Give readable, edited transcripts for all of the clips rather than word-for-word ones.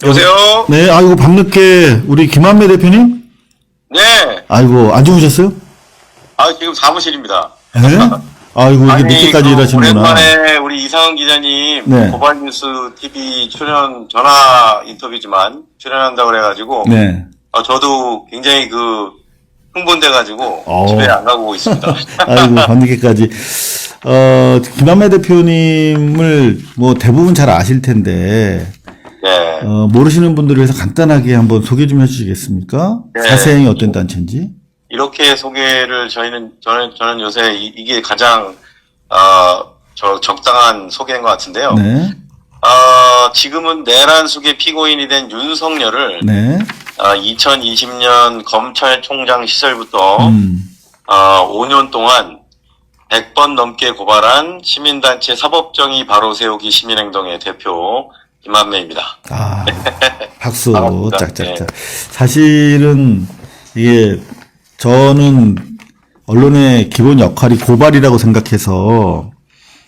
여보세요? 네, 아이고, 밤늦게, 우리 김한배 대표님? 네. 아이고, 안 주무셨어요? 지금 사무실입니다. 네? 아이고, 이게 늦게까지 일하시는구나. 오랜만에 우리 이상은 기자님, 네. 고발뉴스 TV 출연, 전화 인터뷰지만 출연한다고 그래가지고, 네. 저도 굉장히 흥분돼가지고, 어. 집에 안 가고 있습니다. 아이고, 밤늦게까지. 김한배 대표님을 대부분 잘 아실 텐데, 네. 모르시는 분들을 위해서 간단하게 한번 소개 좀 해주시겠습니까? 네. 사생이 어떤 단체인지? 이렇게 소개를 저는 요새 이게 가장, 적당한 소개인 것 같은데요. 네. 지금은 내란 속의 피고인이 된 윤석열을, 네. 2020년 검찰총장 시절부터 5년 동안 100번 넘게 고발한 시민단체 사법정의 바로 세우기 시민행동의 대표 김한배입니다. 박수, 반갑습니다. 짝짝짝. 네. 사실은 이게 저는 언론의 기본 역할이 고발이라고 생각해서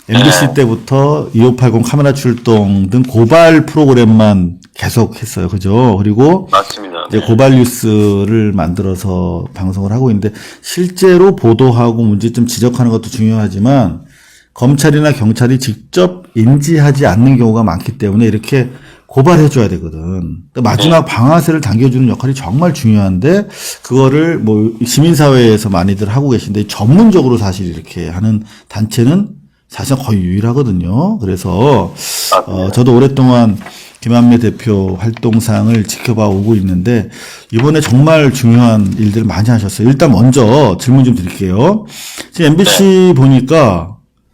MBC 때부터 2580 카메라 출동 등 고발 프로그램만 계속 했어요. 그죠? 그리고 맞습니다. 이제 네. 고발 뉴스를 만들어서 방송을 하고 있는데 실제로 보도하고 문제점 지적하는 것도 중요하지만 검찰이나 경찰이 직접 인지하지 않는 경우가 많기 때문에 이렇게 고발해줘야 되거든. 마지막 방아쇠를 당겨주는 역할이 정말 중요한데 그거를 시민사회에서 많이들 하고 계신데 전문적으로 사실 이렇게 하는 단체는 사실 거의 유일하거든요. 그래서 저도 오랫동안 김한배 대표 활동상을 지켜봐 오고 있는데 이번에 정말 중요한 일들을 많이 하셨어요. 일단 먼저 질문 좀 드릴게요. 지금 MBC 보니까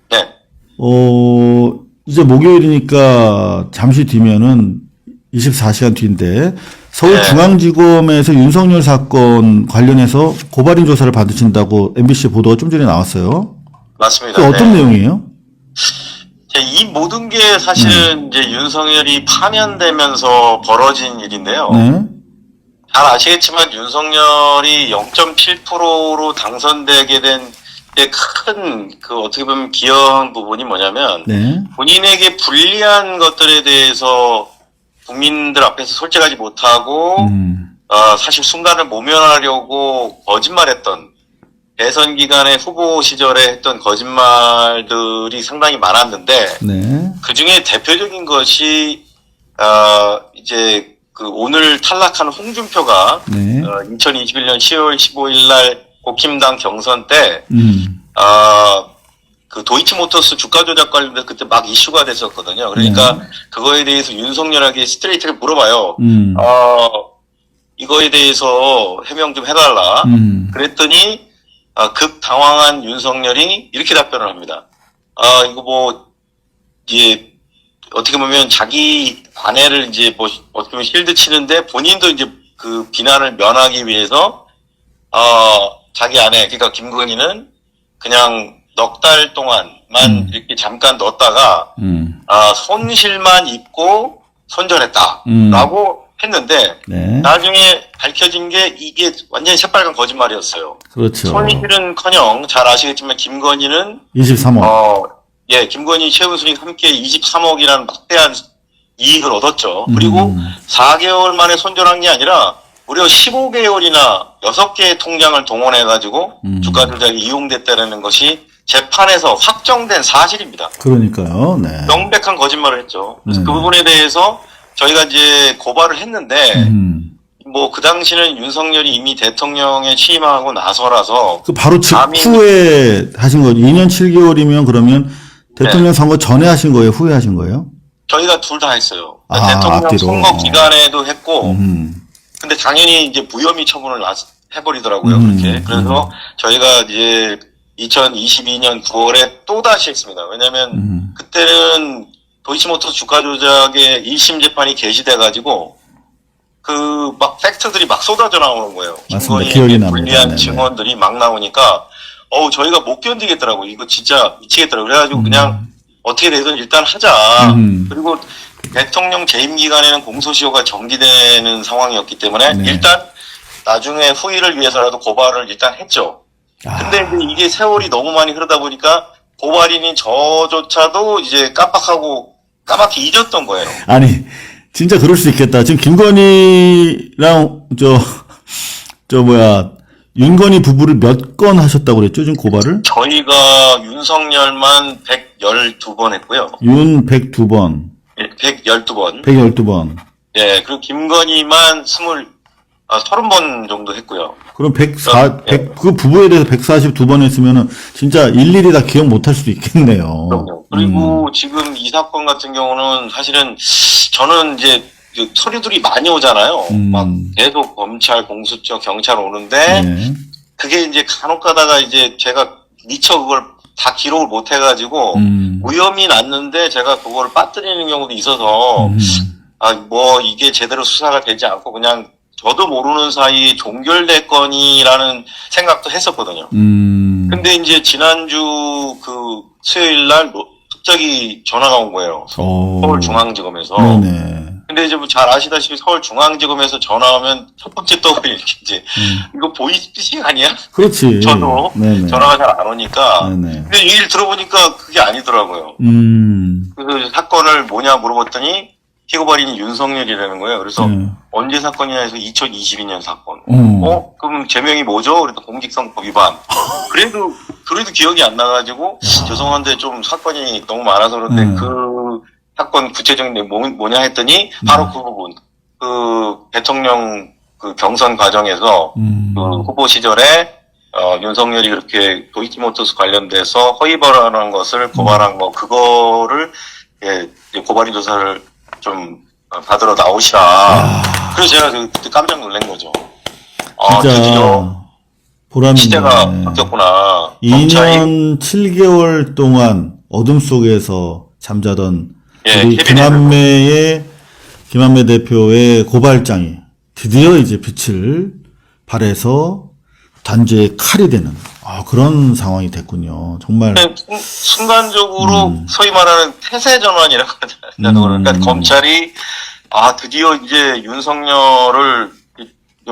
네. 이제 목요일이니까 잠시 뒤면은 24시간 뒤인데 서울중앙지검에서 윤석열 사건 관련해서 고발인 조사를 받으신다고 MBC 보도가 좀 전에 나왔어요. 맞습니다. 그 어떤 네. 내용이에요? 이 모든 게 사실은 이제 윤석열이 파면되면서 벌어진 일인데요. 네. 잘 아시겠지만 윤석열이 0.7%로 당선되게 된 큰 어떻게 보면 기여한 부분이 뭐냐면 네. 본인에게 불리한 것들에 대해서 국민들 앞에서 솔직하지 못하고 사실 순간을 모면하려고 거짓말했던 대선 기간에 후보 시절에 했던 거짓말들이 상당히 많았는데 네. 그 중에 대표적인 것이 이제 오늘 탈락한 홍준표가 네. 2021년 10월 15일 날 국힘당 경선 때 도이치모터스 주가 조작 관련돼서 그때 막 이슈가 됐었거든요. 그러니까 그거에 대해서 윤석열에게 스트레이트를 물어봐요. 이거에 대해서 해명 좀 해달라. 그랬더니 급 당황한 윤석열이 이렇게 답변을 합니다. 이거 이제 어떻게 보면 자기 아내를 이제 어떻게 보면 실드 치는데 본인도 이제 그 비난을 면하기 위해서 자기 아내 그러니까 김건희는 그냥 넉 달 동안만 이렇게 잠깐 넣었다가 손실만 입고 손절했다라고 했는데 네. 나중에 밝혀진 게 이게 완전히 새빨간 거짓말이었어요. 그렇죠. 손실은커녕 잘 아시겠지만 김건희는 23억. 김건희 최은순이 함께 23억이라는 막대한 이익을 얻었죠. 그리고 4개월 만에 손절한 게 아니라 무려 15개월이나 6개의 통장을 동원해가지고 주가 조작이 이용됐다는 것이 재판에서 확정된 사실입니다. 그러니까요. 네. 명백한 거짓말을 했죠. 그래서 네. 그 부분에 대해서 저희가 이제 고발을 했는데 그 당시는 윤석열이 이미 대통령에 취임하고 나서라서 바로 직후에 하신 거죠. 2년 7개월이면 그러면 대통령 선거 전에 하신 거예요? 후에 하신 거예요? 저희가 둘 다 했어요. 대통령 앞뒤로. 선거 기간에도 했고 근데 당연히 이제 무혐의 처분을 해버리더라고요. 그렇게. 그래서 저희가 이제 2022년 9월에 또 다시 했습니다. 왜냐면 그때는 도이치모터스 주가 조작의 1심 재판이 개시돼가지고 팩트들이 막 쏟아져 나오는 거예요. 맞습니다. 기억이 납니다. 불리한 네네. 증언들이 막 나오니까 저희가 못 견디겠더라고. 이거 진짜 미치겠더라고. 그래가지고 그냥 어떻게 되든 일단 하자. 그리고 대통령 재임 기간에는 공소시효가 정지되는 상황이었기 때문에 일단 나중에 후일을 위해서라도 고발을 일단 했죠. 근데 이제 이게 세월이 너무 많이 흐르다 보니까 고발인인 저조차도 이제 까맣게 잊었던 거예요. 아니 진짜 그럴 수 있겠다. 지금 김건희랑 윤건희 부부를 몇 건 하셨다고 그랬죠? 지금 고발을? 저희가 윤석열만 112번 했고요. 윤 102번. 예, 112번. 112번. 예, 그리고 김건희만 30번 정도 했고요. 그럼 그 부부에 대해서 142번 했으면은 진짜 일일이 다 기억 못 할 수도 있겠네요. 그럼요. 그리고 지금 이 사건 같은 경우는 사실은 저는 이제 그 서류들이 많이 오잖아요. 막 계속 검찰, 공수처, 경찰 오는데 네. 그게 이제 간혹 가다가 이제 제가 미처 그걸 다 기록을 못 해가지고 위험이 났는데 제가 그거를 빠뜨리는 경우도 있어서 이게 제대로 수사가 되지 않고 그냥 저도 모르는 사이에 종결됐거니라는 생각도 했었거든요. 근데 이제 지난주 그 수요일 날 갑자기 전화가 온 거예요. 서울중앙지검에서. 네네. 근데 이제 뭐 잘 아시다시피 서울중앙지검에서 전화 오면 첫 번째 떠오르는 게 이제 이거 보이스피싱 아니야? 그렇지. 저도 네네. 전화가 잘 안 오니까. 네네. 근데 얘기를 들어보니까 그게 아니더라고요. 그래서 사건을 뭐냐 물어봤더니 피고발인이 윤석열이라는 거예요. 그래서 언제 사건이냐 해서 2022년 사건. 그럼 제명이 뭐죠? 그랬더니 공직선거 위반. 그래도 기억이 안 나가지고 죄송한데 좀 사건이 너무 많아서 그런데 그 사건 구체적인 내용 뭐냐 했더니 바로 그 부분. 그 대통령 그 경선 과정에서 그 후보 시절에 윤석열이 그렇게 도이치모터스 관련돼서 허위 발언한 것을 고발한 거 그거를 고발인 조사를 좀 받으러 나오시라. 그래서 제가 그때 깜짝 놀란 거죠. 드디어 보람이 시대가 바뀌었구나. 2년 7개월 동안 어둠 속에서 잠자던 우리 김한매 대표의 고발장이 드디어 이제 빛을 발해서 단죄의 칼이 되는 그런 상황이 됐군요. 정말 순간적으로 소위 말하는 태세 전환이라고 하잖아요. 그러니까 검찰이 드디어 이제 윤석열을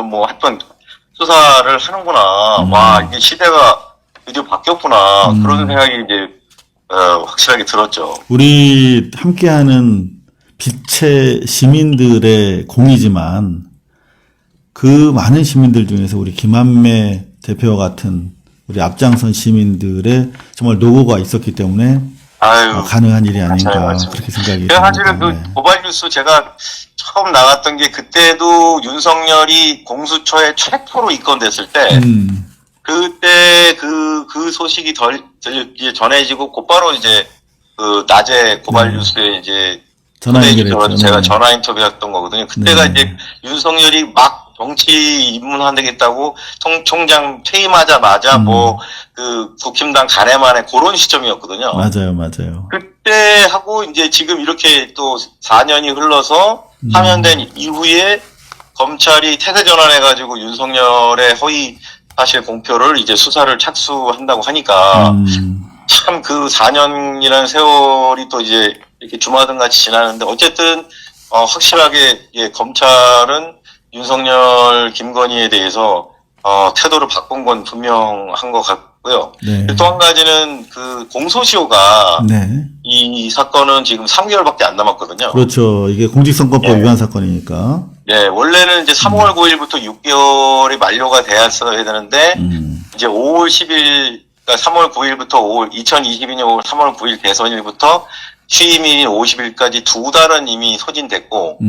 뭐 했던 수사를 하는구나. 와, 이게 시대가 드디어 바뀌었구나. 그런 생각이 이제 확실하게 들었죠. 우리 함께하는 빛의 시민들의 공이지만 그 많은 시민들 중에서 우리 김한매 대표와 같은 우리 앞장선 시민들의 정말 노고가 있었기 때문에 가능한 일이 아닌가 그렇게 생각이 듭니다. 사실은 그 고발 뉴스 제가 처음 나갔던 게 그때도 윤석열이 공수처에 최초로 입건됐을 때 그때 그 소식이 이제 전해지고 곧바로 이제 그 낮에 고발 뉴스에 이제 전화 연결했죠. 제가 전화 인터뷰했던 거거든요. 그때가 이제 윤석열이 막 정치 입문하겠다고 총장 퇴임하자마자 그 국힘당 가내만의 그런 시점이었거든요. 맞아요. 그때 하고 이제 지금 이렇게 또 4년이 흘러서 파면된 이후에 검찰이 태세 전환해가지고 윤석열의 허위 사실 공표를 이제 수사를 착수한다고 하니까 참 그 4년이라는 세월이 또 이제 이렇게 주마등 같이 지나는데 어쨌든 확실하게 검찰은 윤석열, 김건희에 대해서 태도를 바꾼 건 분명한 것 같고요. 네. 또 한 가지는 그 공소시효가 이 사건은 지금 3개월밖에 안 남았거든요. 그렇죠. 이게 공직선거법 위반 사건이니까. 네, 원래는 이제 3월 9일부터 6개월이 만료가 돼야 되는데 이제 5월 10일, 그러니까 3월 9일부터 2022년 5월 3월 9일 대선일부터 취임일인 50일까지 2달은 이미 소진됐고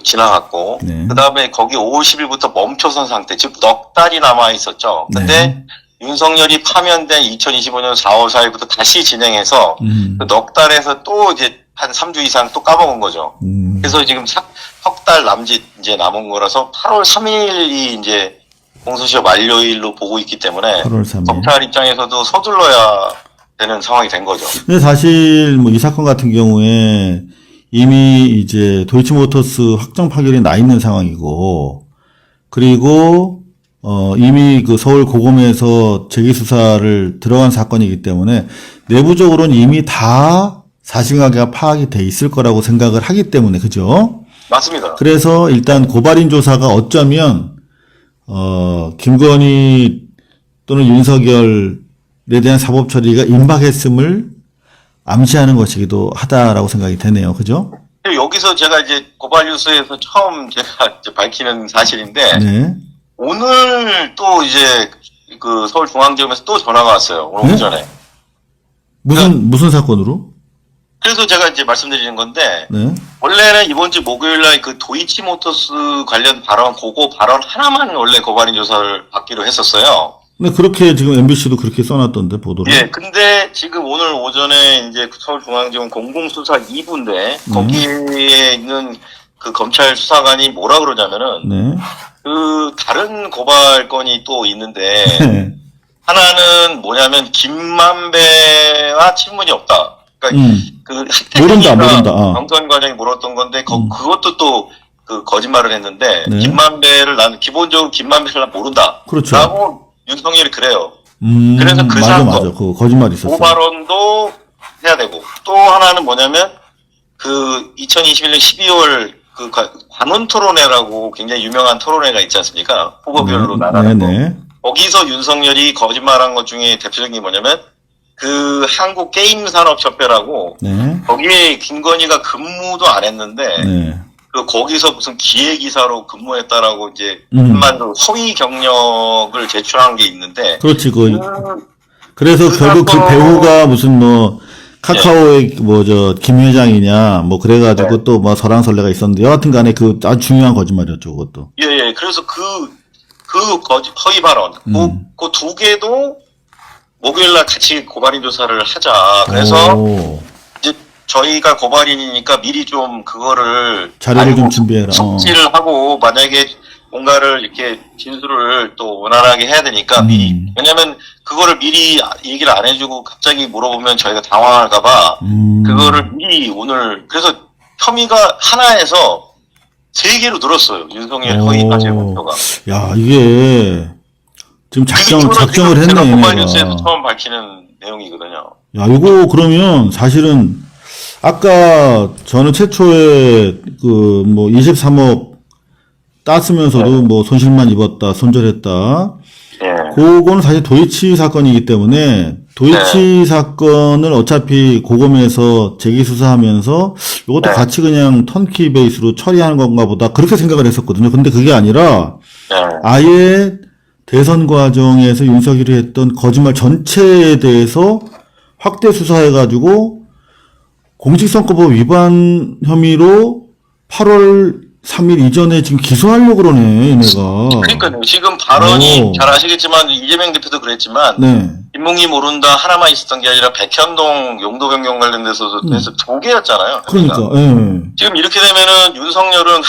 지나갔고 그 다음에 거기 50일부터 멈춰선 상태, 즉 넉 달이 남아 있었죠. 근데 윤석열이 파면된 2025년 4월 4일부터 다시 진행해서 그 넉 달에서 또 이제 한 3주 이상 또 까먹은 거죠. 그래서 지금 석 달 남짓 이제 남은 거라서 8월 3일이 이제 공소시효 만료일로 보고 있기 때문에 8월 3일. 검찰 입장에서도 서둘러야 되는 상황이 된 거죠. 근데 사실 뭐 이 사건 같은 경우에 이미 이제 도이치모터스 확정 파결이 나 있는 상황이고 그리고 이미 그 서울 고검에서 재기 수사를 들어간 사건이기 때문에 내부적으로는 이미 다 사실관계가 파악이 돼 있을 거라고 생각을 하기 때문에 그죠? 맞습니다. 그래서 일단 고발인 조사가 어쩌면 김건희 또는 윤석열에 대한 사법 처리가 임박했음을 암시하는 것이기도 하다라고 생각이 되네요. 그죠? 여기서 제가 이제 고발 뉴스에서 처음 제가 이제 밝히는 사실인데, 네. 오늘 또 이제 그 서울중앙지검에서 또 전화가 왔어요. 오늘 네? 오전에. 무슨 사건으로? 그래서 제가 이제 말씀드리는 건데, 네. 원래는 이번 주 목요일 날 그 도이치모터스 관련 발언, 그거 발언 하나만 원래 고발인 조사를 받기로 했었어요. 근데 그렇게 지금 MBC도 그렇게 써놨던데, 보도를. 예, 근데 지금 오늘 오전에 이제 서울중앙지검 공공수사 2부인데, 거기에 있는 그 검찰 수사관이 뭐라 그러냐면은, 네. 그 다른 고발 건이 또 있는데, 네. 하나는 뭐냐면 김만배와 친분이 없다. 그러니까 그 모른다. 정선 과장이 물었던 건데 그것도 또 그 거짓말을 했는데 네. 김만배를 나는 기본적으로 김만배를 난 모른다. 그렇죠. 라고 윤석열이 그래요. 그래서 그 맞아. 사건, 그거 거짓말 있었어. 그 발언도 해야 되고 또 하나는 뭐냐면 그 2021년 12월 그 관훈 토론회라고 굉장히 유명한 토론회가 있지 않습니까? 후보별로 나가는 거. 거기서 윤석열이 거짓말한 것 중에 대표적인 게 뭐냐면 그 한국게임산업협회라고 네. 거기에 김건희가 근무도 안 했는데 네. 그 거기서 무슨 기획이사로 근무했다라고 이제 한마디로 허위 경력을 제출한 게 있는데 그렇지. 그래서 결국 그 배우가 무슨 뭐 카카오의 김 회장이냐 뭐 그래가지고 또 뭐 설왕설래가 있었는데 여하튼간에 그 아주 중요한 거짓말이었죠. 그것도. 예. 그래서 그 허위 발언 그 두 개도 목요일날 같이 고발인 조사를 하자. 그래서 이제 저희가 고발인이니까 미리 좀 그거를 자료를 좀 준비해라. 숙지를 하고 만약에 뭔가를 이렇게 진술을 또 원활하게 해야 되니까 미리 왜냐면 그거를 미리 얘기를 안 해주고 갑자기 물어보면 저희가 당황할까봐 그거를 미리 오늘 그래서 혐의가 하나에서 3개로 늘었어요. 윤석열 허위 사실 공표가. 야 이게 지금 작정을 했네. 제가 고발 뉴스에서 처음 밝히는 내용이거든요. 야, 이거 그러면 사실은 아까 저는 최초에 그 뭐 23억 땄으면서도 뭐 손실만 입었다, 손절했다. 그거는 사실 도이치 사건이기 때문에 도이치 사건을 어차피 고검에서 재기 수사하면서 이것도 같이 그냥 턴키 베이스로 처리하는 건가 보다 그렇게 생각을 했었거든요. 근데 그게 아니라 아예 대선 과정에서 윤석열이 했던 거짓말 전체에 대해서 확대 수사해가지고 공직선거법 위반 혐의로 8월 3일 이전에 지금 기소하려고 그러네, 얘네가. 그러니까요. 지금 발언이 잘 아시겠지만 이재명 대표도 그랬지만 김문기 모른다 하나만 있었던 게 아니라 백현동 용도 변경 관련돼서 2개였잖아요. 그러니까. 지금 이렇게 되면은 윤석열은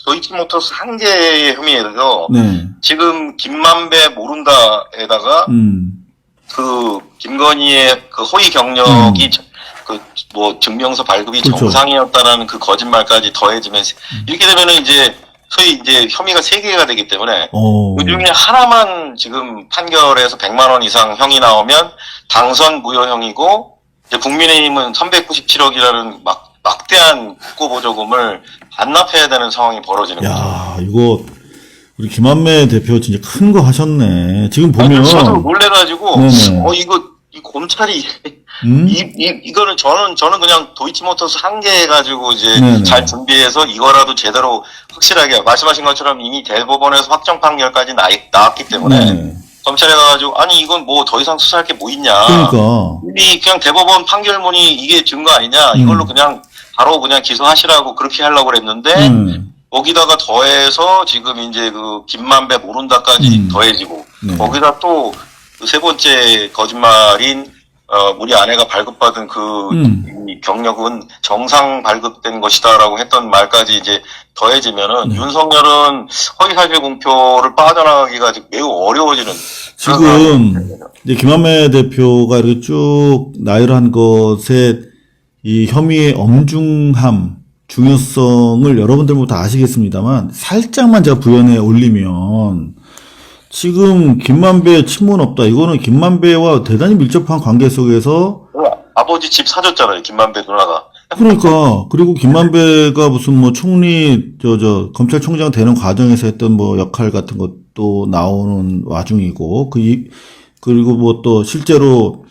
도이치모터스 한 개의 혐의에서 지금 김만배 모른다에다가 그 김건희의 그 허위 경력이 그 뭐 증명서 발급이 정상이었다라는 그 거짓말까지 더해지면 이렇게 되면은 이제 소위 이제 혐의가 3개가 되기 때문에 그 중에 하나만 지금 판결에서 100만 원 이상 형이 나오면 당선 무효형이고 이제 국민의힘은 397억이라는 막대한 국고보조금을 반납해야 되는 상황이 벌어지는 거죠. 야, 이거 우리 김한배 대표 진짜 큰 거 하셨네. 지금 보면 저도 놀래가지고 이 검찰이 이거는 저는 그냥 도이치모터스 한 개 해가지고 이제 잘 준비해서 이거라도 제대로 확실하게 말씀하신 것처럼 이미 대법원에서 확정 판결까지 나왔기 때문에 검찰에 가가지고 아니 이건 뭐 더 이상 수사할 게 뭐 있냐. 그러니까 이미 그냥 대법원 판결문이 이게 증거 아니냐. 이걸로 그냥 바로 그냥 기소하시라고 그렇게 하려고 그랬는데 거기다가 더해서 지금 이제 그 김만배 모른다까지 더해지고 거기다 또 그 3번째 거짓말인 우리 아내가 발급받은 이 경력은 정상 발급된 것이다라고 했던 말까지 이제 더해지면은 윤석열은 허위사실 공표를 빠져나가기가 매우 어려워지는 지금 이제 김한배 대표가 이렇게 쭉 나열한 것에 이 혐의의 엄중함, 중요성을 여러분들 모두 다 아시겠습니다만 살짝만 제가 부연해 올리면 지금 김만배 친문 없다. 이거는 김만배와 대단히 밀접한 관계 속에서 아버지 집 사줬잖아요. 김만배 누나가. 그러니까 그리고 김만배가 무슨 뭐 총리 검찰총장 되는 과정에서 했던 뭐 역할 같은 것도 나오는 와중이고 그리고 뭐 또 실제로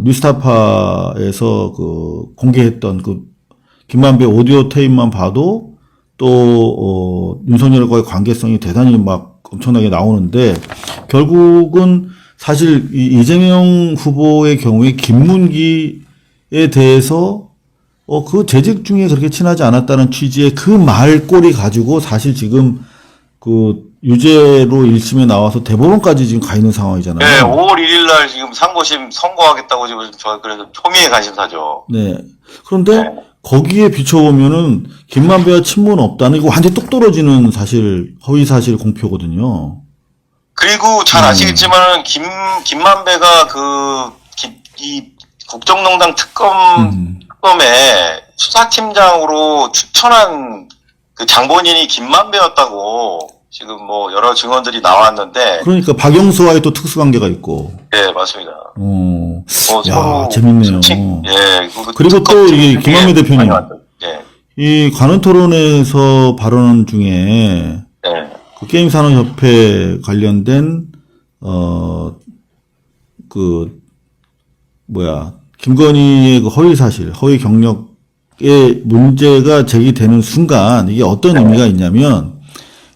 뉴스타파에서 그 공개했던 그 김만배 오디오 테이프만 봐도 또 윤석열과의 관계성이 대단히 막 엄청나게 나오는데 결국은 사실 이재명 후보의 경우에 김문기에 대해서 그 재직 중에 그렇게 친하지 않았다는 취지의 그 말꼬리 가지고 사실 지금 그 유죄로 1심에 나와서 대법원까지 지금 가 있는 상황이잖아요. 네, 5월 1일 날 지금 상고심 선고하겠다고 지금 저 그래서 초미의 관심사죠. 네. 그런데 거기에 비춰보면은 김만배와 친분은 없다는 이거 완전 뚝 떨어지는 사실 허위사실 공표거든요. 그리고 잘 아시겠지만 김만배가 이 국정농단 특검에 수사팀장으로 추천한 그 장본인이 김만배였다고 지금 뭐 여러 증언들이 나왔는데. 그러니까 박영수와의 또 특수관계가 있고. 네, 맞습니다. 야, 재밌네요. 예. 그리고 또 이 김만배 대표님. 예. 이 관훈 토론에서 발언 중에. 네. 그 게임산업협회 관련된, 김건희의 그 허위사실, 허위 경력의 문제가 제기되는 순간 이게 어떤 의미가 있냐면,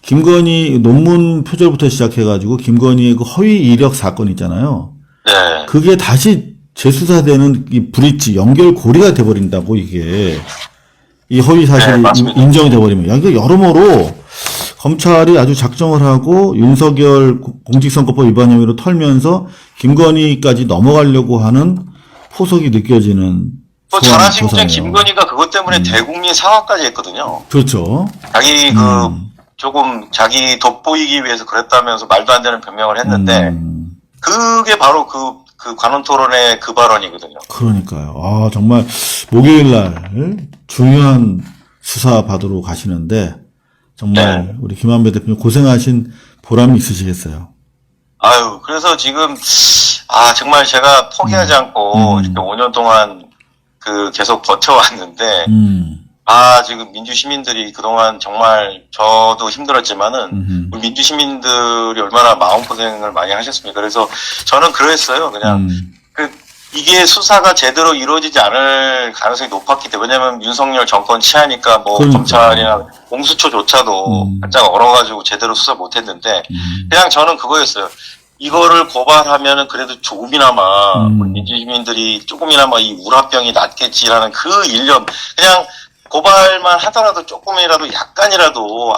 김건희 논문 표절부터 시작해가지고 김건희의 그 허위 이력 사건 있잖아요. 네. 그게 다시 재수사되는 이 브릿지, 연결고리가 돼버린다고 이게. 이 허위사실이 인정이 돼버리면. 이게 여러모로 검찰이 아주 작정을 하고 윤석열 공직선거법 위반 혐의로 털면서 김건희까지 넘어가려고 하는 포석이 느껴지는. 또 잘 아시겠지만 김건희가 그것 때문에 대국민 사과까지 했거든요. 그렇죠. 자기 조금 자기 돋보이기 위해서 그랬다면서 말도 안 되는 변명을 했는데 그게 바로 그 관훈 토론의 그 발언이거든요. 그러니까요. 아, 정말 목요일 날 중요한 수사 받으러 가시는데 정말 우리 김만배 대표님 고생하신 보람이 있으시겠어요. 아유, 그래서 지금 정말 제가 포기하지 않고 이렇게 5년 동안 계속 버텨왔는데 지금 민주시민들이 그동안 정말 저도 힘들었지만은 우리 민주시민들이 얼마나 마음고생을 많이 하셨습니까? 그래서 저는 그랬어요. 그냥 이게 수사가 제대로 이루어지지 않을 가능성이 높았기 때문에. 왜냐면 윤석열 정권 치하니까 뭐 검찰이나 공수처조차도 살짝 얼어가지고 제대로 수사 못했는데 그냥 저는 그거였어요. 이거를 고발하면은 그래도 조금이나마 우리 민주시민들이 조금이나마 이 우라병이 낫겠지라는 그 일념, 그냥 고발만 하더라도 조금이라도 약간이라도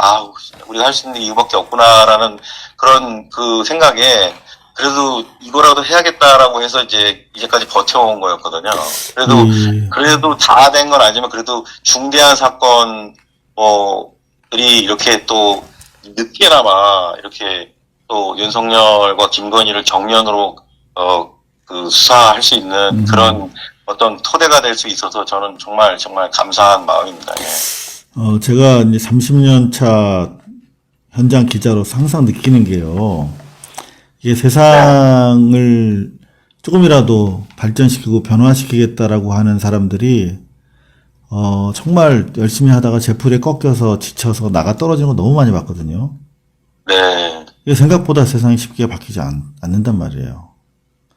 우리가 할 수 있는 게 이거밖에 없구나라는 그런 그 생각에 그래도 이거라도 해야겠다라고 해서 이제까지 버텨온 거였거든요. 그래도 다 된 건 아니지만 그래도 중대한 사건 들이 이렇게 또 늦게나마 이렇게 또 윤석열과 김건희를 정면으로 수사할 수 있는 그런 어떤 토대가 될 수 있어서 저는 정말 감사한 마음입니다. 예. 제가 이제 30년 차 현장 기자로서 항상 느끼는 게요. 이게 세상을 조금이라도 발전시키고 변화시키겠다라고 하는 사람들이 정말 열심히 하다가 제풀에 꺾여서 지쳐서 나가 떨어지는 거 너무 많이 봤거든요. 네. 이게 생각보다 세상이 쉽게 바뀌지 않는단 말이에요.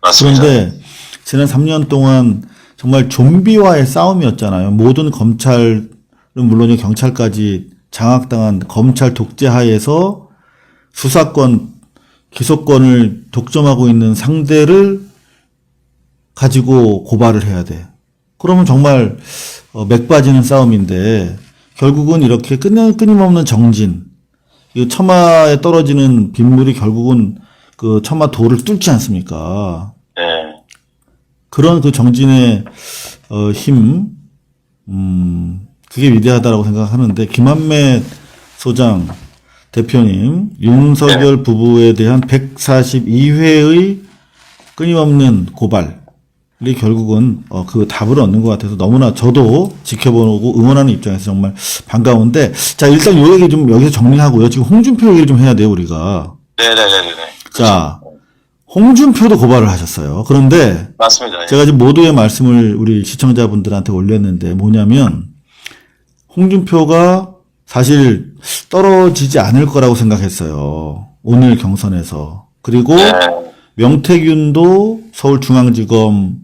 맞습니다. 그런데 지난 3년 동안 정말 좀비와의 싸움이었잖아요. 모든 검찰은 물론이고 경찰까지 장악당한 검찰 독재 하에서 수사권, 기소권을 독점하고 있는 상대를 가지고 고발을 해야 돼. 그러면 정말 맥 빠지는 싸움인데 결국은 이렇게 끊임없는 정진, 이 처마에 떨어지는 빗물이 결국은 그 처마 돌을 뚫지 않습니까? 네. 그런 그 정진의 힘, 그게 위대하다라고 생각하는데 김한매 소장 대표님, 윤석열 부부에 대한 142회의 끊임없는 고발이 결국은 그 답을 얻는 것 같아서 너무나 저도 지켜보고 응원하는 입장에서 정말 반가운데, 자, 일단 요 얘기 좀 여기서 정리하고요. 지금 홍준표 얘기를 좀 해야 돼요, 우리가. 네네네네. 자, 홍준표도 고발을 하셨어요. 그런데 맞습니다. 제가 지금 모두의 말씀을 우리 시청자분들한테 올렸는데 뭐냐면 홍준표가 사실 떨어지지 않을 거라고 생각했어요. 오늘 경선에서. 그리고 명태균도 서울중앙지검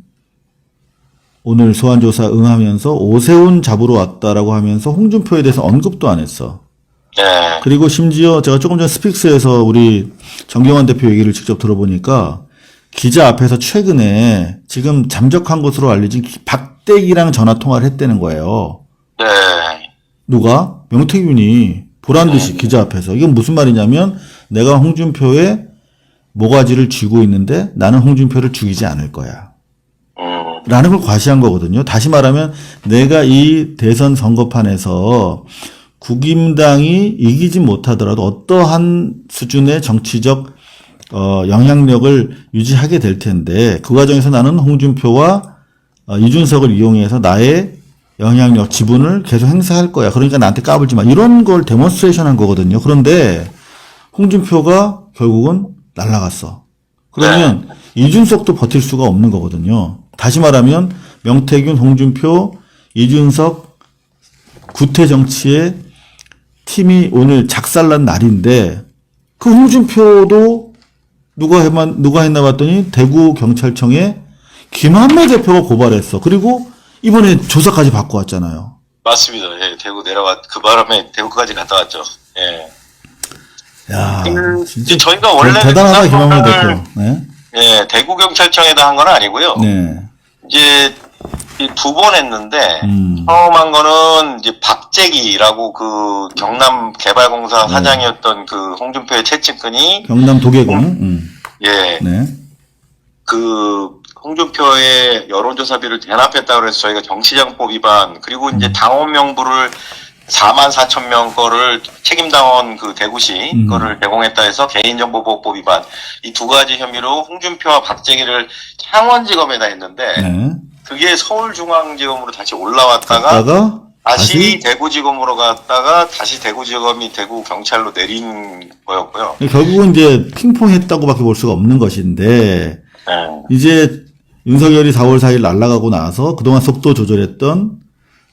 오늘 소환조사 응하면서 오세훈 잡으러 왔다라고 하면서 홍준표에 대해서 언급도 안 했어. 네. 그리고 심지어 제가 조금 전 스픽스에서 우리 정경환 대표 얘기를 직접 들어보니까 기자 앞에서 최근에 지금 잠적한 것으로 알려진 박대기랑 전화 통화를 했다는 거예요. 네. 누가? 명태균이 보란 듯이 기자 앞에서. 이건 무슨 말이냐면 내가 홍준표의 모가지를 쥐고 있는데 나는 홍준표를 죽이지 않을 거야. 라는 걸 과시한 거거든요. 다시 말하면 내가 이 대선 선거판에서 국임당이 이기지 못하더라도 어떠한 수준의 정치적 영향력을 유지하게 될 텐데 그 과정에서 나는 홍준표와 이준석을 이용해서 나의 영향력, 지분을 계속 행사할 거야. 그러니까 나한테 까불지 마. 이런 걸 데몬스트레이션 한 거거든요. 그런데 홍준표가 결국은 날아갔어. 그러면 이준석도 버틸 수가 없는 거거든요. 다시 말하면 명태균, 홍준표, 이준석 구태 정치의 팀이 오늘 작살난 날인데 그 홍준표도 누가 했나 봤더니 대구 경찰청에 김한배 대표가 고발했어. 그리고 이번에 조사까지 받고 왔잖아요. 맞습니다. 예, 대구 그 바람에 대구까지 갔다 왔죠. 예. 야, 진짜 이제 저희가 원래 대단하다 김한배 대표. 네. 예, 대구 경찰청에다 한 건 아니고요. 네. 이제 두 번 했는데 처음 한 거는 이제 박재기라고 그 경남 개발공사 사장이었던 그 홍준표의 최측근이 경남 도계공. 예, 네. 그 홍준표의 여론조사비를 대납했다고 해서 저희가 정치자금법 위반 그리고 이제 당원 명부를 44,000명 거를 책임당원 그 대구시 거를 제공했다 해서 개인정보보호법 위반 이 두 가지 혐의로 홍준표와 박재기를 창원지검에다 했는데 네. 그게 서울중앙지검으로 다시 올라왔다가 다시 대구지검으로 갔다가 다시 대구지검이 대구경찰로 내린 거였고요. 결국은 이제 핑퐁했다고밖에 볼 수가 없는 것인데 네. 이제 윤석열이 4월 4일 날아가고 나서 그동안 속도 조절했던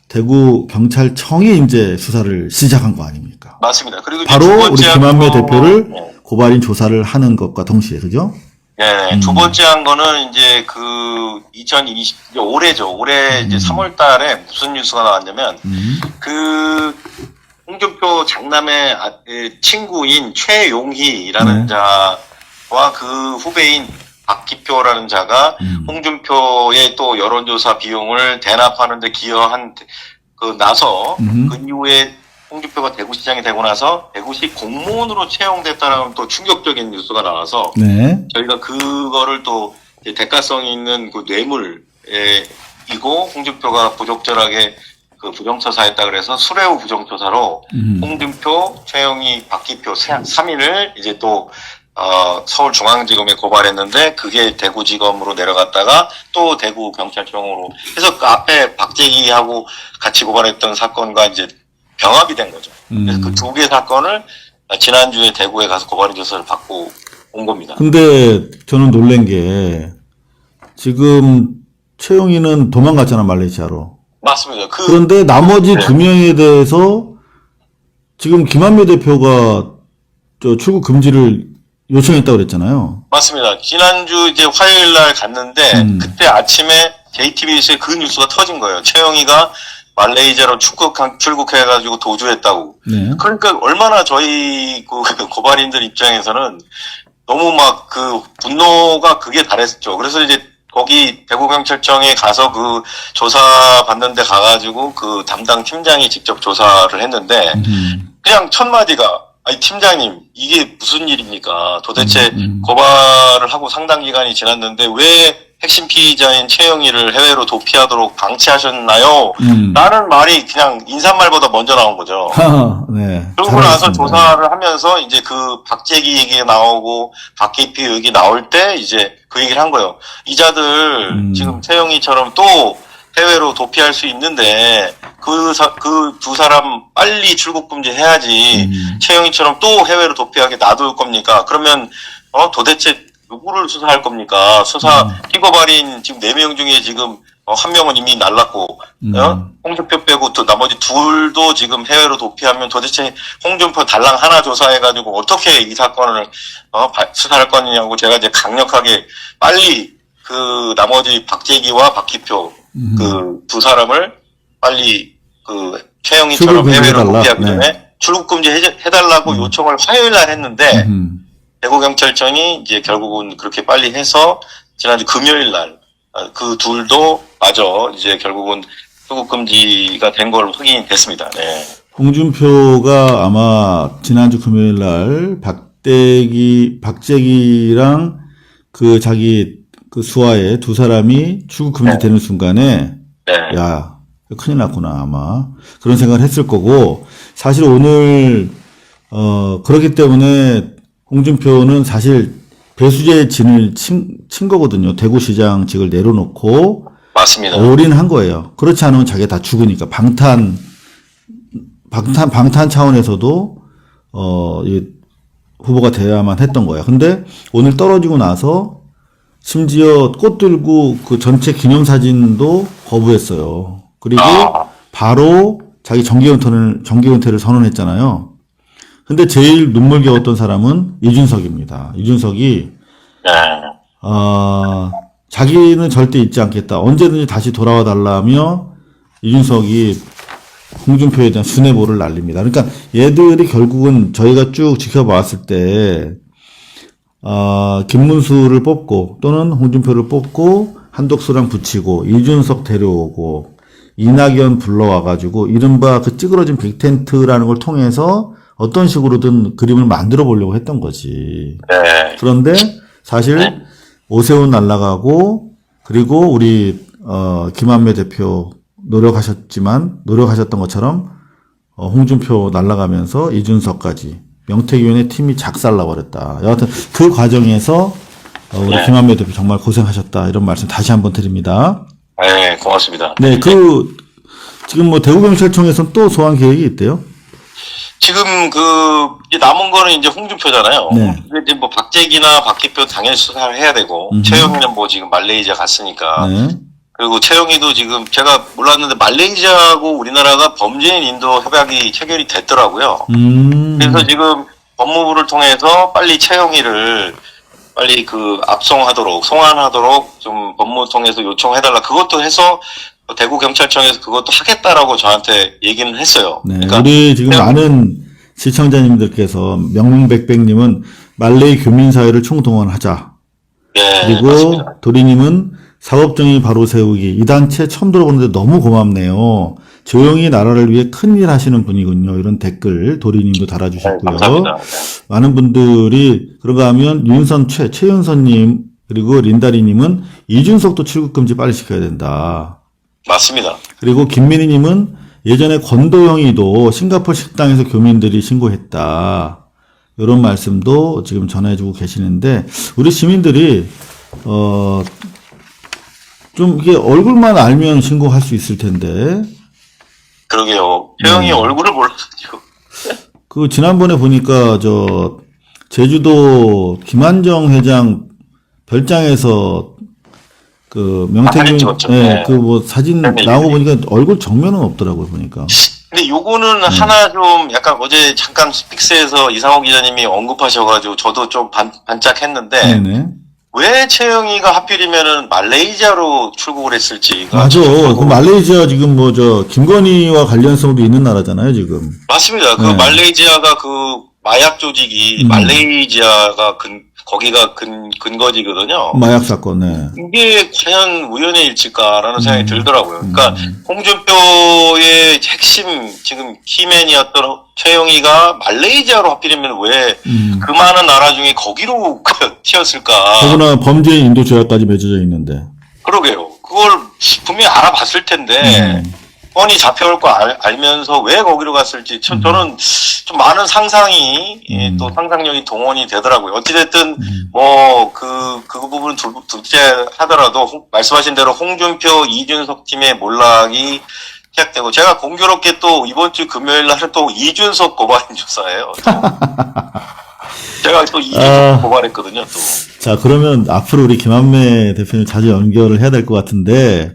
대구 경찰청이 이제 수사를 시작한 거 아닙니까? 맞습니다. 그리고 바로 우리 김한배 대표를 네. 고발인 조사를 하는 것과 동시에 그죠? 네, 두 번째 한 거는 이제 그 2020 올해죠. 올해 이제 3월 달에 무슨 뉴스가 나왔냐면 그 홍준표 장남의 친구인 최용희라는 자와 그 후배인 박기표라는 자가 홍준표의 또 여론조사 비용을 대납하는데 기여한 그 나서 그 이후에 홍준표가 대구시장이 되고 나서 대구시 공무원으로 채용됐다는 또 충격적인 뉴스가 나와서 네. 저희가 그거를 또 대가성이 있는 그 뇌물이고 홍준표가 부적절하게 그 부정처사했다 그래서 수뢰후 부정처사로 홍준표, 최영희, 박기표 3인을 이제 또 서울중앙지검에 고발했는데 그게 대구지검으로 내려갔다가 또 대구경찰청으로 해서 그 앞에 박재기하고 같이 고발했던 사건과 이제 병합이 된 거죠. 그래서 그 두 개 사건을 지난주에 대구에 가서 고발인 조사를 받고 온 겁니다. 근데 저는 놀란 게 지금 최용희는 도망갔잖아 말레이시아로. 맞습니다. 그런데 나머지 두 명에 대해서 지금 김한배 대표가 저 출국 금지를 요청했다고 그랬잖아요. 맞습니다. 지난주 이제 화요일 날 갔는데 그때 아침에 JTBC에 그 뉴스가 터진 거예요. 최영희가 말레이시아로 출국해가지고 도주했다고. 네. 그러니까 얼마나 저희 그 고발인들 입장에서는 너무 막 그 분노가 그게 달했죠. 그래서 이제 거기 대구경찰청에 가서 그 조사 받는데 가가지고 그 담당 팀장이 직접 조사를 했는데 그냥 첫 마디가 아니 팀장님 이게 무슨 일입니까? 도대체 고발을 하고 상당 기간이 지났는데 왜 핵심 피의자인 최영희를 해외로 도피하도록 방치하셨나요? 라는 말이 그냥 인사말보다 먼저 나온 거죠. 네. 그러고 나서 조사를 하면서 이제 그 박재기 얘기 나오고 박기표 얘기 나올 때 이제 그 얘기를 한 거예요. 이자들 지금 최영희처럼 또 해외로 도피할 수 있는데 그 두 사람 빨리 출국 금지해야지 최영희처럼 또 해외로 도피하게 놔둘 겁니까? 그러면 도대체 누구를 수사할 겁니까? 수사 피고발인 지금 4명 중에 지금 한 명은 이미 날랐고 홍준표 빼고 또 나머지 둘도 지금 해외로 도피하면 도대체 홍준표 달랑 하나 조사해가지고 어떻게 이 사건을 수사할 거냐고 제가 이제 강력하게 빨리 그 나머지 박재기와 박기표 그 두 사람을 빨리 그 최영희처럼 해외로 복귀하기 전에 출국 금지 해달라고 요청을 화요일 날 했는데 대구경찰청이 이제 결국은 그렇게 빨리 해서 지난주 금요일 날 그 둘도 마저 이제 결국은 출국 금지가 된 걸로 확인이 됐습니다. 네. 홍준표가 아마 지난주 금요일 날 박재기랑 그 자기 그 수하에 두 사람이 출국 금지되는 순간에 야, 큰일 났구나 아마 그런 생각을 했을 거고 사실 오늘 그렇기 때문에 홍준표는 사실 배수재 진을 친 거거든요. 대구시장직을 내려놓고 맞습니다. 올인한 거예요. 그렇지 않으면 자기가 다 죽으니까 방탄 차원에서도 이 후보가 돼야만 했던 거야. 근데 오늘 떨어지고 나서 심지어 꽃 들고 그 전체 기념사진도 거부했어요. 그리고 바로 자기 정기 은퇴를 선언했잖아요. 근데 제일 눈물겨웠던 사람은 이준석입니다. 이준석이 자기는 절대 잊지 않겠다. 언제든지 다시 돌아와 달라며 이준석이 홍준표에 대한 수뇌보를 날립니다. 그러니까 얘들이 결국은 저희가 쭉 지켜봤을 때 김문수를 뽑고 또는 홍준표를 뽑고 한독수랑 붙이고 이준석 데려오고 이낙연 불러와가지고 이른바 그 찌그러진 빅텐트라는 걸 통해서 어떤 식으로든 그림을 만들어 보려고 했던 거지. 그런데 사실 오세훈 날라가고 그리고 우리 김한배 대표 노력하셨던 것처럼 홍준표 날라가면서 이준석까지 명태균 의원의 팀이 작살나버렸다. 여하튼 그 과정에서 우리 김한배 대표 정말 고생하셨다 이런 말씀 다시 한번 드립니다. 네, 고맙습니다. 네, 지금 뭐 대구경찰청에서는 또 소환 계획이 있대요. 지금 이제 남은 거는 이제 홍준표잖아요. 네. 이제 뭐 박재기나 박기표 당연히 수사를 해야 되고 최영희는 뭐 지금 말레이시아 갔으니까. 그리고 최영희도 지금 제가 몰랐는데 말레이시아하고 우리나라가 범죄인 인도 협약이 체결이 됐더라고요. 그래서 지금 법무부를 통해서 빨리 최영희를 빨리 송환하도록 좀 법무부 통해서 요청해달라. 그것도 해서 대구경찰청에서 그것도 하겠다라고 저한테 얘기는 했어요. 네. 그러니까 우리 지금 많은 시청자님들께서 명명백백님은 말레이 교민사회를 총동원하자. 그리고 맞습니다. 도리님은 사법정의 바로 세우기. 이 단체 처음 들어보는데 너무 고맙네요. 조용히 나라를 위해 큰일 하시는 분이군요. 이런 댓글 도리님도 달아주셨고요. 감사합니다. 많은 분들이 그런가 하면 최윤선님 그리고 린다리님은 이준석도 출국금지 빨리 시켜야 된다. 맞습니다. 그리고 김민희님은 예전에 권도영이도 싱가포르 식당에서 교민들이 신고했다. 이런 말씀도 지금 전해주고 계시는데 우리 시민들이 좀 이게 얼굴만 알면 신고할 수 있을 텐데. 그러게요. 최영희 얼굴을 몰라가지고. 그 지난번에 보니까 제주도 김한정 회장 별장에서 그 명태균 그 뭐 사진 나오고 보니까 얼굴 정면은 없더라고요 보니까. 근데 요거는 하나 좀 약간 어제 잠깐 스픽스에서 이상호 기자님이 언급하셔가지고 저도 좀 반짝했는데 왜 최영희가 하필이면은 말레이시아로 출국을 했을지가 맞아. 그 말레이시아 지금 김건희와 관련성도 있는 나라잖아요 지금. 맞습니다. 그 말레이시아가 그 마약 조직이 말레이시아가 거기가 근거지거든요. 마약 사건, 네. 이게 과연 우연의 일치일까라는 생각이 들더라고요. 그러니까 홍준표의 핵심 지금 키맨이었던 최영희가 말레이시아로 하필이면 왜 그 많은 나라 중에 거기로 튀었을까? 더구나 범죄인 인도 조약까지 맺어져 있는데. 그러게요. 그걸 분명히 알아봤을 텐데 뻔히 잡혀올 거 알면서 왜 거기로 갔을지 저는 좀 많은 상상이 또 상상력이 동원이 되더라고요. 어찌됐든 뭐 그 부분 둘째 하더라도 말씀하신 대로 홍준표 이준석 팀의 몰락이 시작되고 제가 공교롭게 또 이번 주 금요일 날은 또 이준석 고발인 조사예요. 제가 또 이준석 고발했거든요. 또. 자 그러면 앞으로 우리 김한배 대표님 자주 연결을 해야 될 것 같은데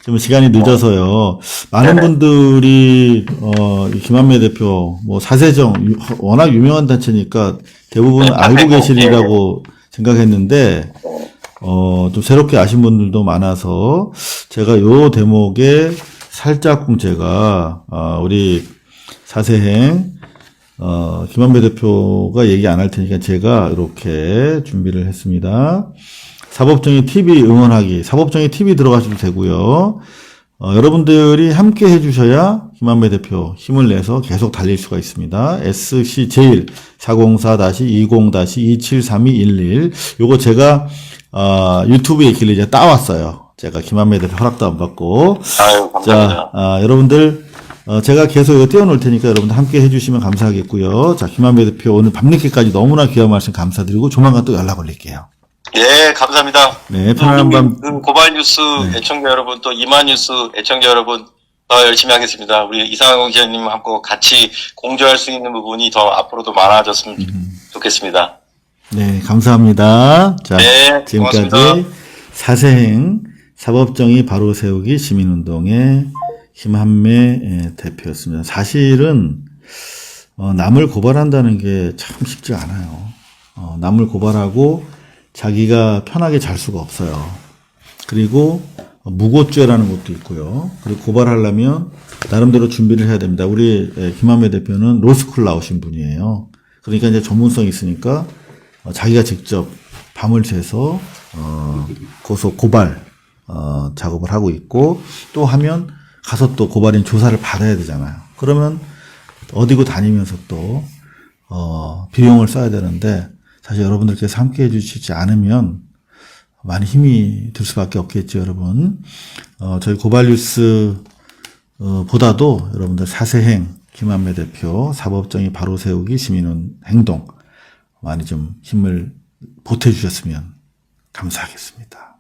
좀 시간이 늦어서요. 많은 분들이 이 김한배 대표 뭐 사세정 워낙 유명한 단체니까 대부분 알고 계시리라고 생각했는데 좀 새롭게 아신 분들도 많아서 제가 요 대목에 살짝쿵 제가, 우리 사세행, 김한배 대표가 얘기 안 할 테니까 제가 이렇게 준비를 했습니다. 사법정의 TV 응원하기. 사법정의 TV 들어가셔도 되고요. 여러분들이 함께 해주셔야 김한배 대표 힘을 내서 계속 달릴 수가 있습니다. SCJ 404-20-20-273211. 요거 제가, 유튜브에 있길래 이제 따왔어요. 제가 김한배 대표 허락도 안 받고. 아유, 감사합니다. 자, 여러분들, 제가 계속 이거 띄워놓을 테니까 여러분들 함께 해주시면 감사하겠고요. 자, 김한배 대표 오늘 밤늦게까지 너무나 귀한 말씀 감사드리고 조만간 또 연락 올릴게요. 예, 감사합니다. 네, 편안한 밤. 고발 뉴스 애청자 여러분, 또 이만 뉴스 애청자 여러분, 더 열심히 하겠습니다. 우리 이상호 기자님하고 같이 공조할 수 있는 부분이 더 앞으로도 많아졌으면 좋겠습니다. 네, 감사합니다. 자, 네, 지금까지 고맙습니다. 사세행 사법정의 바로 세우기 시민운동의 김한배 대표였습니다. 사실은 남을 고발한다는 게 참 쉽지 않아요. 남을 고발하고 자기가 편하게 잘 수가 없어요. 그리고 무고죄라는 것도 있고요. 그리고 고발하려면 나름대로 준비를 해야 됩니다. 우리 김한배 대표는 로스쿨 나오신 분이에요. 그러니까 이제 전문성이 있으니까 자기가 직접 밤을 새서 고소 고발 작업을 하고 있고, 또 하면 가서 또 고발인 조사를 받아야 되잖아요. 그러면 어디고 다니면서 또 비용을 써야 되는데, 사실 여러분들께서 함께 해주시지 않으면 많이 힘이 들 수밖에 없겠죠, 여러분. 저희 고발뉴스 보다도 여러분들 사세행 김한배 대표 사법정의 바로 세우기 시민운 행동 많이 좀 힘을 보태주셨으면 감사하겠습니다.